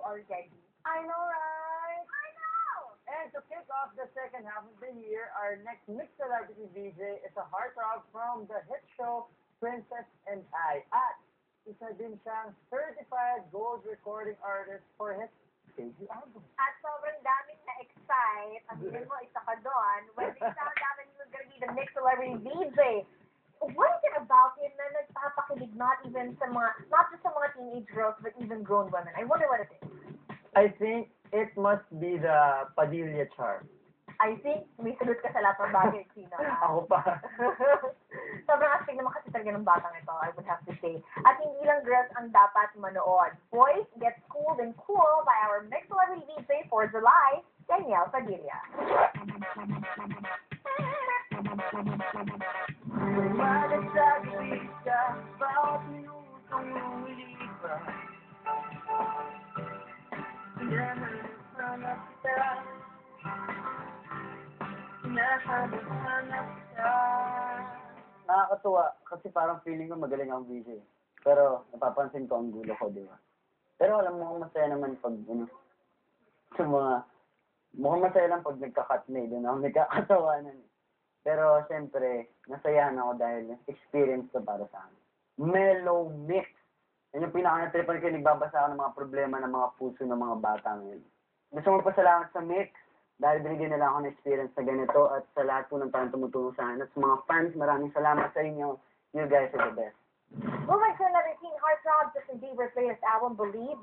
already. I know, right? I know! And to kick off the second half of the year, our next mixed celebrity VJ is a heartthrob from the hit show Princess and I. At isa din siyang certified gold recording artist for his debut album. At sobrang daming na-excite. Aminin mo, isa ka doon. When they found out that he was going to be the mixed celebrity VJ. What is it about him na nagpapakilig not just sa mga teenage girls, but even grown women? I wonder what it is. I think it must be the Padilla charm. I think may sagot ka sa lahat ng bagay, Chino. Ako pa. Sobrang astig naman kasi talaga ng batang ito, I would have to say. At hindi lang girls ang dapat manood. Boys get schooled and cool by our mixed celebrity VJ for July, Danielle Padilla. Malasagawin ka, bawat minutong lumilipas. Hinahanap kita. Hinahanap kita. Nakakatuwa kasi parang feeling ko magaling akong VJ. Pero napapansin ko ang gulo ko, di ba? Pero alam mo, masaya naman pag, sa mga, mukhang masaya lang pag nagka-cut na doon ako nagkakatawanan. Pero, siyempre, nasayahan ako dahil experience to para sa akin. Mellow mix. Yan yung pinaka-natripan ko, nagbabasa ako ng mga problema ng mga puso ng mga bata ngayon. Gusto mo pasalamat sa mix dahil binigyan nila ako ng experience na ganito at sa lahat po ng parang tumutulong sa akin. At sa mga fans, maraming salamat sa inyo. You guys are the best. Moving to another teen heartthrob, Justin Bieber's latest album, Believe.